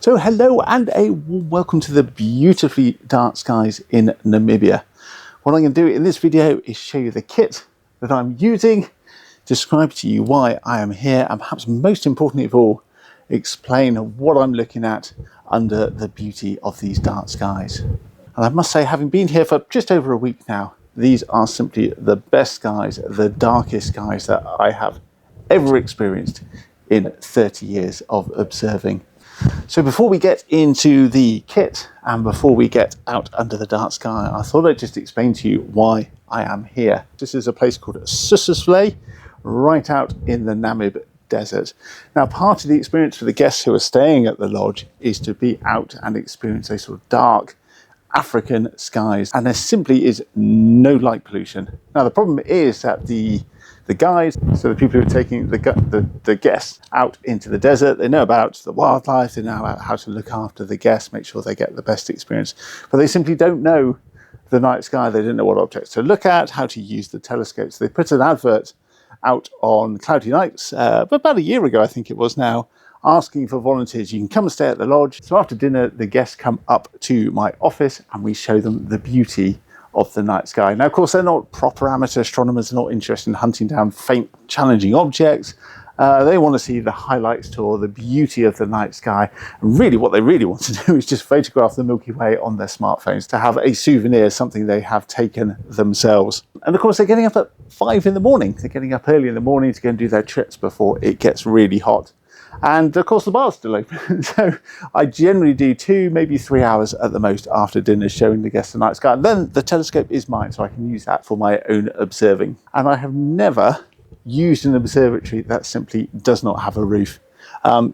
So hello and a warm welcome to the beautifully dark skies in Namibia. What I'm going to do in this video is show you the kit that I'm using, describe to you why I am here, and perhaps most importantly of all, explain what I'm looking at under the beauty of these dark skies. And I must say, having been here for just over a week now, these are simply the best skies, the darkest skies that I have ever experienced in 30 years of observing. So before we get into the kit and before we get out under the dark sky, I thought I'd just explain to you why I am here. This is a place called Soesoevlei, right out in the Namib desert. Now, part of the experience for the guests who are staying at the lodge is to be out and experience those sort of dark African skies, and there simply is no light pollution. Now, the problem is that the guides, so the people who are taking the guests out into the desert, they know about the wildlife, they know about how to look after the guests, make sure they get the best experience, but they simply don't know the night sky. They don't know what objects to look at, how to use the telescopes. They put an advert out on cloudy nights about a year ago, I think it was now, asking for volunteers. You can come and stay at the lodge. So after dinner, the guests come up to my office and we show them the beauty of the night sky. Now, of course, they're not proper amateur astronomers. They're not interested in hunting down faint, challenging objects. They want to see the highlights tour, the beauty of the night sky. And really, what they really want to do is just photograph the Milky Way on their smartphones to have a souvenir, something they have taken themselves. And of course, they're getting up at 5 in the morning. They're getting up early in the morning to go and do their trips before it gets really hot. And of course the bar's still open. So I generally do 2, maybe 3 hours at the most after dinner showing the guests the night sky. And then the telescope is mine, so I can use that for my own observing. And I have never used an observatory that simply does not have a roof.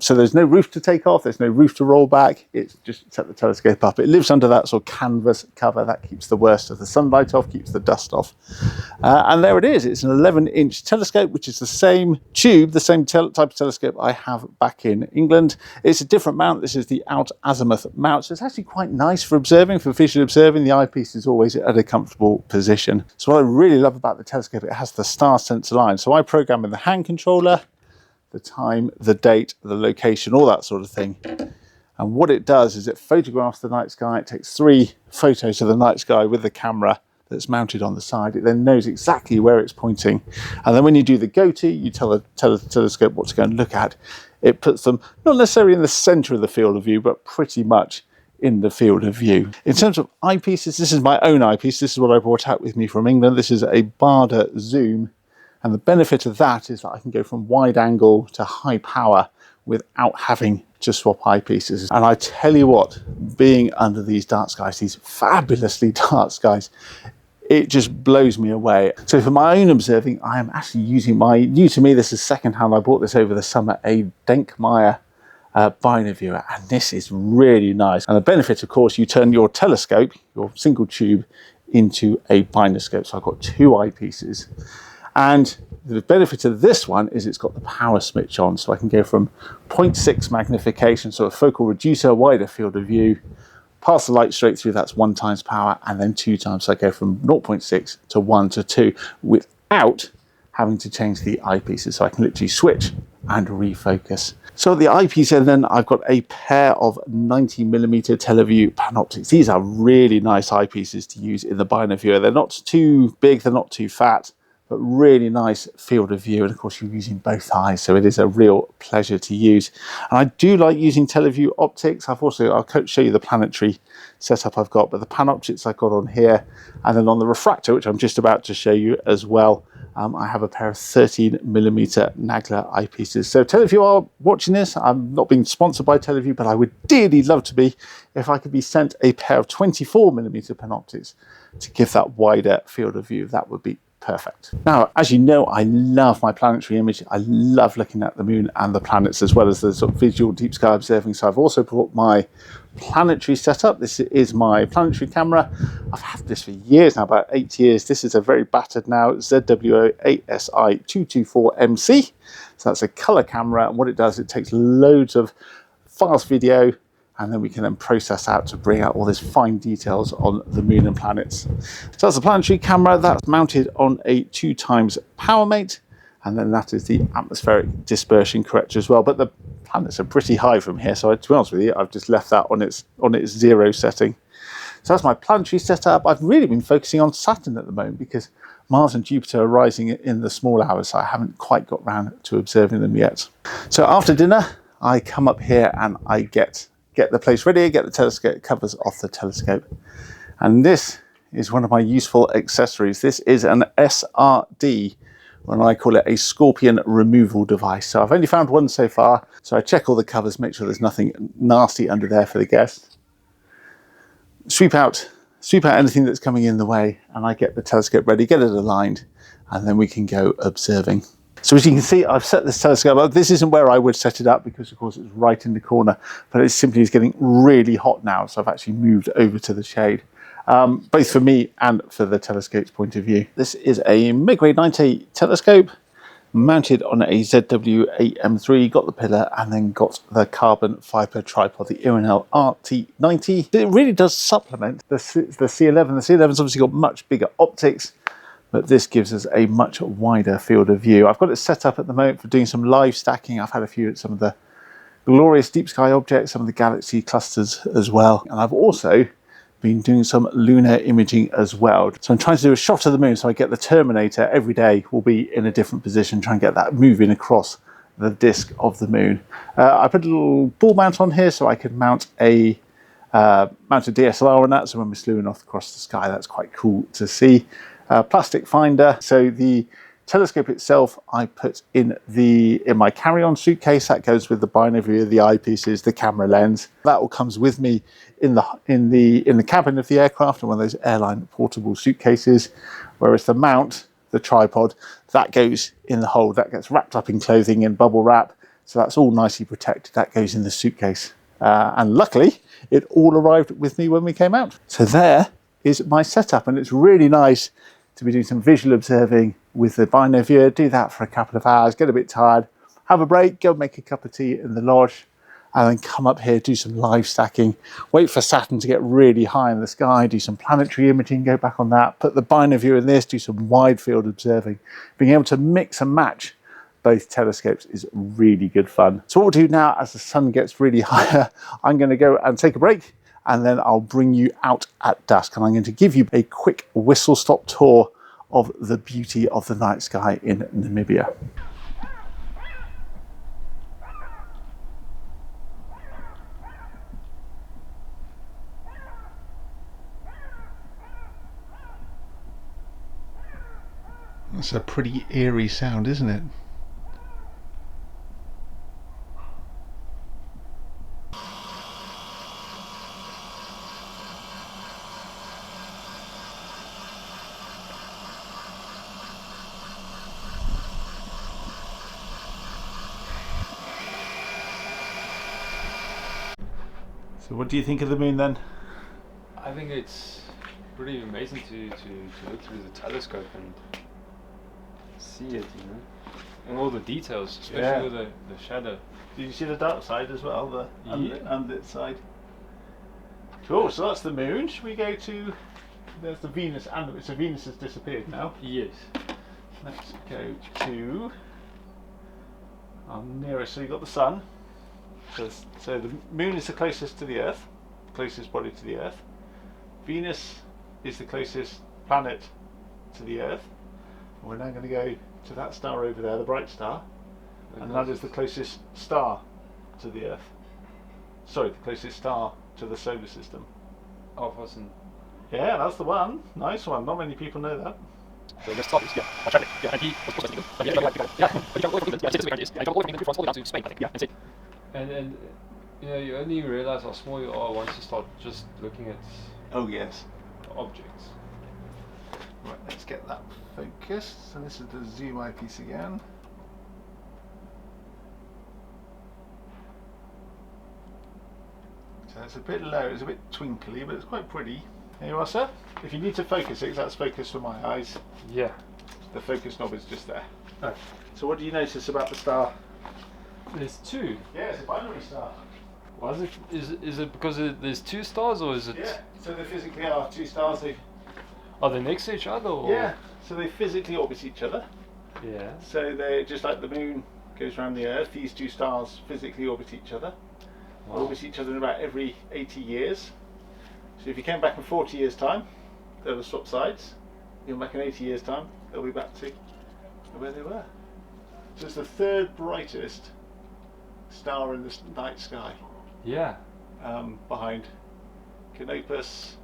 So there's no roof to take off, there's no roof to roll back, it's just set the telescope up. It lives under that sort of canvas cover that keeps the worst of the sunlight off, keeps the dust off. And there it is, it's an 11-inch telescope, which is the same tube, the same type of telescope I have back in England. It's a different mount. This is the out azimuth mount, so it's actually quite nice for observing, for visually observing. The eyepiece is always at a comfortable position. So what I really love about the telescope, it has the star sensor line. So I program in the hand controller the time, the date, the location, all that sort of thing. And what it does is it photographs the night sky. It takes 3 photos of the night sky with the camera that's mounted on the side. It then knows exactly where it's pointing. And then when you do the go-to, you tell the telescope what to go and look at. It puts them not necessarily in the center of the field of view, but pretty much in the field of view. In terms of eyepieces, this is my own eyepiece. This is what I brought out with me from England. This is a Baader zoom. And the benefit of that is that I can go from wide angle to high power without having to swap eyepieces. And I tell you what, being under these dark skies, these fabulously dark skies, it just blows me away. So for my own observing, I am actually using my, new to me, this is secondhand, I bought this over the summer, a Denkmeir Binoviewer, and this is really nice. And the benefit, of course, you turn your telescope, your single tube, into a binoscope. So I've got 2 eyepieces. And the benefit of this one is it's got the power switch on, so I can go from 0.6 magnification, so a focal reducer, wider field of view, pass the light straight through, that's 1 times power, and then 2 times, so I go from 0.6 to 1 to 2 without having to change the eyepieces, so I can literally switch and refocus. So the eyepiece, and then I've got a pair of 90mm Televue panoptics. These are really nice eyepieces to use in the Binoviewer. They're not too big, they're not too fat, but really nice field of view. And of course, you're using both eyes, so it is a real pleasure to use. And I do like using Televue optics. I'll show you the Planetary setup I've got, but the panoptics I've got on here, and then on the refractor, which I'm just about to show you as well, I have a pair of 13mm Nagler eyepieces. So Televue are watching this. I'm not being sponsored by Televue, but I would dearly love to be if I could be sent a pair of 24mm panoptics to give that wider field of view. That would be perfect. Now, as you know, I love my planetary image. I love looking at the moon and the planets, as well as the sort of visual deep sky observing. So I've also brought my planetary setup. This is my planetary camera. I've had this for years now, about 8 years. This is a very battered now ZWO AM3 So that's a color camera, and what it does, it takes loads of fast video, and then we can then process out to bring out all these fine details on the moon and planets. So that's a planetary camera that's mounted on a 2x powermate. and then that is the atmospheric dispersion corrector as well. But the planets are pretty high from here, so to be honest with you, I've just left that on its 0 setting. So that's my planetary setup. I've really been focusing on Saturn at the moment because Mars and Jupiter are rising in the small hours, so I haven't quite got round to observing them yet. So after dinner, I come up here and I get the place ready, get the telescope covers off the telescope. And this is one of my useful accessories. This is an SRD, and I call it a scorpion removal device. So I've only found one so far, so I check all the covers, make sure there's nothing nasty under there for the guests. Sweep out anything that's coming in the way, and I get the telescope ready, get it aligned, and then we can go observing. So as you can see, I've set this telescope up. This isn't where I would set it up because of course it's right in the corner, but it simply is getting really hot now, so I've actually moved over to the shade, both for me and for the telescope's point of view. This is a Megrez 90 telescope, mounted on a ZWO AM3, got the pillar and then got the carbon fibre tripod, the Irronel RT90. It really does supplement the C11. The C11's obviously got much bigger optics, but this gives us a much wider field of view. I've got it set up at the moment for doing some live stacking. I've had a few at some of the glorious deep sky objects, some of the galaxy clusters as well. And I've also been doing some lunar imaging as well. So I'm trying to do a shot of the moon, so I get the Terminator every day will be in a different position, try and get that moving across the disk of the moon. I put a little ball mount on here so I could mount a DSLR on that, so when we're slewing off across the sky, that's quite cool to see. Plastic finder, so the telescope itself I put in my carry-on suitcase. That goes with the Binoviewer, the eyepieces, the camera lens. That all comes with me in the cabin of the aircraft, and one of those airline portable suitcases. Whereas the mount, the tripod, that goes in the hold. That gets wrapped up in clothing and bubble wrap, so that's all nicely protected. That goes in the suitcase, and luckily it all arrived with me when we came out. So there is my setup, and it's really nice to be doing some visual observing with the Binoviewer. Do that for a couple of hours, get a bit tired, have a break, go make a cup of tea in the lodge, and then come up here, do some live stacking, wait for Saturn to get really high in the sky, do some planetary imaging, go back on that, put the Binoviewer in this, do some wide field observing. Being able to mix and match both telescopes is really good fun. So what we'll do now, as the sun gets really higher, I'm going to go and take a break, and then I'll bring you out at dusk, and I'm going to give you a quick whistle-stop tour of the beauty of the night sky in Namibia. That's a pretty eerie sound, isn't it? So what do you think of the moon then? I think it's pretty amazing to look through the telescope and see it, you know, and all the details, especially with the shadow. Do you see the dark side as well, the unlit side? Cool, so that's the moon. Should we go to, there's the Venus, and so Venus has disappeared now. Yes. Let's go to our nearest, so you've got the sun. So the moon is the closest to the Earth, closest body to the Earth. Venus is the closest planet to the Earth. And we're now going to go to that star over there, the bright star, and that is the closest star to the Earth. Sorry, the closest star to the solar system. Oh, wasn't. Yeah, that's the one. Nice one. Not many people know that. So let's start this. Yeah, I'll try it. Yeah, and he was supposed to do. Yeah, but you don't go from England. Yeah, it's England. I don't go from England France all the way down to Spain, I think. Yeah, that's it. And you know, you only realize how small you are once you start just looking at. Oh yes. Objects. Right, let's get that focused. So this is the zoom eyepiece again. So it's a bit low, it's a bit twinkly, but it's quite pretty. There you are, sir. If you need to focus it, 'cause that's focus for my eyes. Yeah. The focus knob is just there. Oh. So what do you notice about the star? There's two. Yeah, it's a binary star. Why is it? Is it because there's two stars, or is it? Yeah. So they physically are two stars. Are they next to each other? Or? Yeah. So they physically orbit each other. Yeah. So they're just like the moon goes around the Earth. These two stars physically orbit each other. Wow. Orbit each other in about every 80 years. So if you came back in 40 years' time, they'll have swapped sides. You come back in 80 years' time, they'll be back to where they were. So it's the third brightest star in the night sky. Yeah. Behind Canopus,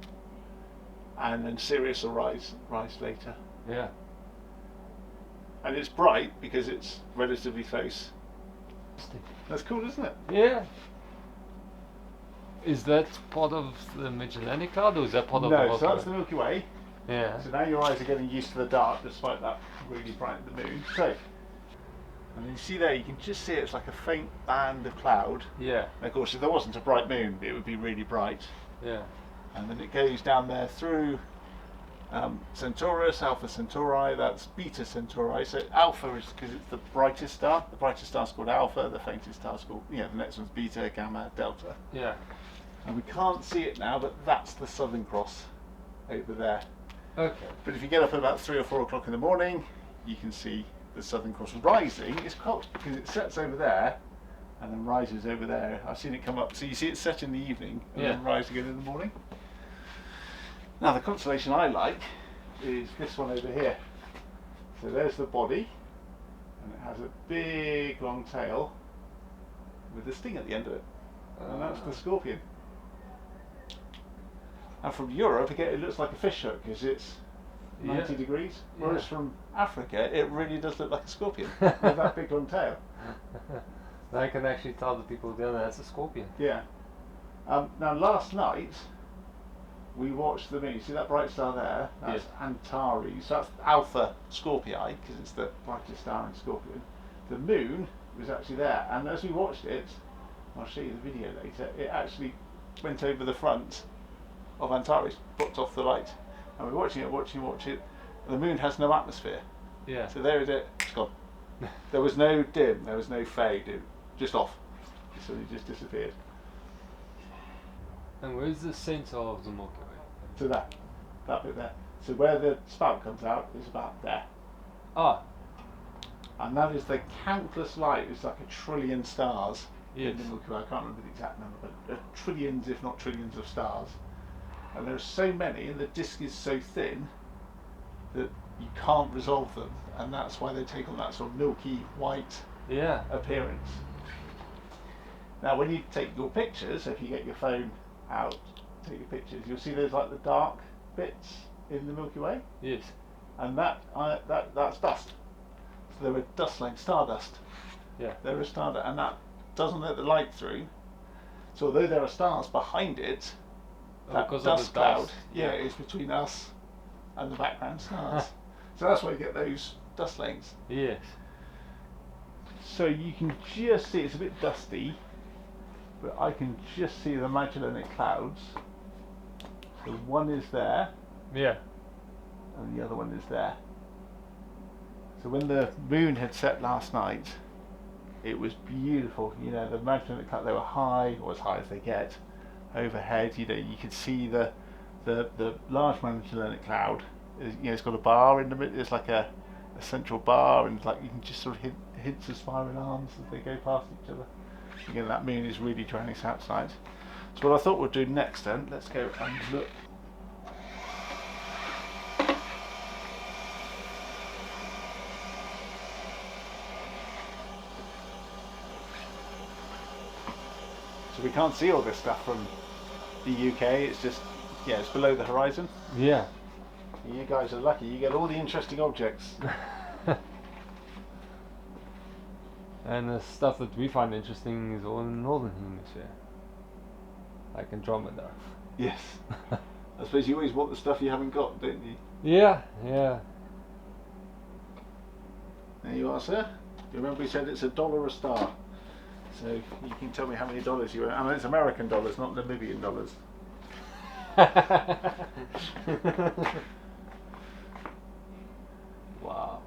and then Sirius will rise later. Yeah. And it's bright because it's relatively close. That's cool, isn't it? Yeah. Is that part of the Magellanic Cloud, or is that part of the No, whole so that's cloud? the Milky Way. Yeah. So now your eyes are getting used to the dark, despite that really bright the moon. So, and you see there, you can just see it's like a faint band of cloud. Yeah. And of course, if there wasn't a bright moon, it would be really bright. Yeah. And then it goes down there through Centaurus, Alpha Centauri, that's Beta Centauri. So Alpha is because it's the brightest star. The brightest star's called Alpha, the faintest star's called, the next one's Beta, Gamma, Delta. Yeah. And we can't see it now, but that's the Southern Cross over there. Okay. But if you get up at about 3 or 4 o'clock in the morning, you can see the Southern Cross rising. It's cold because it sets over there and then rises over there. I've seen it come up, so you see it set in the evening and then rise again in the morning. Now the constellation I like is this one over here. So there's the body, and it has a big long tail with a sting at the end of it, and that's the Scorpion. And from Europe, again, it looks like a fish hook because it's 90 degrees, whereas from Africa, it really does look like a scorpion with that big long tail. I can actually tell the people down there that's a scorpion. Yeah. Now last night, we watched the moon. See that bright star there? That's Antares. So that's Alpha Scorpii, because it's the brightest star in Scorpion. The moon was actually there, and as we watched it, I'll show you the video later, it actually went over the front of Antares, blocked off the light. And we're watching it. The moon has no atmosphere. Yeah. So there it is, it's gone. There was no dim, there was no fade, it just off. It suddenly just disappeared. And where's the centre of the Milky Way? So that bit there. So where the spout comes out is about there. Ah. And that is the countless light, it's like 1 trillion stars Yes. in the Milky Way. I can't remember the exact number, but trillions, if not trillions of stars. And there are so many, and the disk is so thin that you can't resolve them, and that's why they take on that sort of milky white appearance. Now when you take your pictures, if you get your phone out, take your pictures, you'll see there's like the dark bits in the Milky Way. Yes. And that's dust. So there are dust like stardust. Yeah. There is stardust, and that doesn't let the light through. So although there are stars behind it, that dust cloud is between us and the background stars. So that's why you get those dust lanes. Yes. So you can just see, it's a bit dusty, but I can just see the Magellanic clouds. So one is there, Yeah. and the other one is there. So when the moon had set last night, it was beautiful. The Magellanic clouds, they were high, or as high as they get, overhead. You could see the large Magellanic cloud. It's got a bar in the middle. It's like a central bar, and like you can just sort of hints of spiral arms as they go past each other. Again, that moon is really drowning us outside. So what I thought we'd do next then, let's go and look. So we can't see all this stuff from the UK, it's just, it's below the horizon. Yeah. You guys are lucky, you get all the interesting objects. And the stuff that we find interesting is all in the northern hemisphere. Like Andromeda. Yes. I suppose you always want the stuff you haven't got, don't you? Yeah, yeah. There you are, sir. You remember we said it's $1 a star. So you can tell me how many dollars you earn. I mean, it's American dollars, not Namibian dollars. Wow.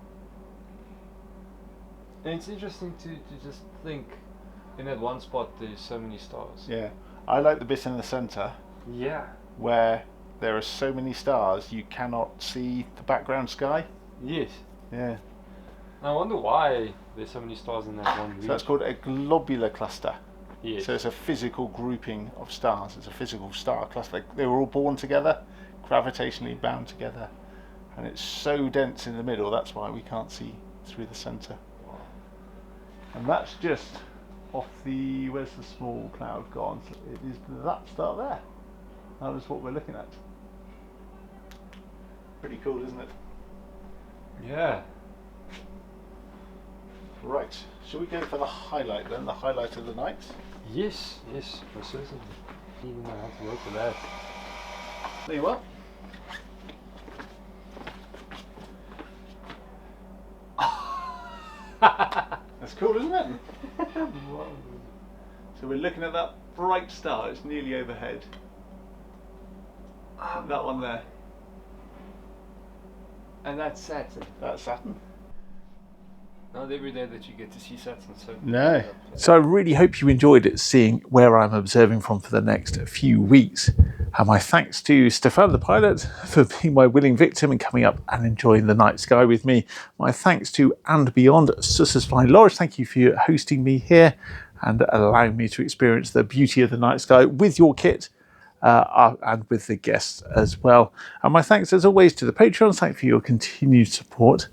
And it's interesting to just think in that one spot there's so many stars. Yeah. I like the bit in the centre Yeah. where there are so many stars you cannot see the background sky. Yes. Yeah. I wonder why there's so many stars in that one region. So that's called a globular cluster. Yes. So it's a physical grouping of stars. It's a physical star cluster. They were all born together, gravitationally bound together, and it's so dense in the middle, that's why we can't see through the centre. And that's just off the, where's the small cloud gone? So it is that star there. That is what we're looking at. Pretty cool, isn't it? Yeah. Right, shall we go for the highlight then, the highlight of the night? Yes, yes, most certainly. Even though I have to work with that. There you are. That's cool, isn't it? So we're looking at that bright star, it's nearly overhead. That one there. And that's Saturn. That's Saturn. Not every day that you get to see Saturn. So No. So I really hope you enjoyed seeing where I'm observing from for the next few weeks. And my thanks to Stefan, the pilot, for being my willing victim and coming up and enjoying the night sky with me. My thanks to And Beyond Sussex Flying Lodge. Thank you for hosting me here and allowing me to experience the beauty of the night sky with your kit. And with the guests as well. And my thanks as always to the Patreons. Thank you for your continued support.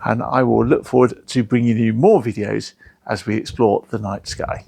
And I will look forward to bringing you more videos as we explore the night sky.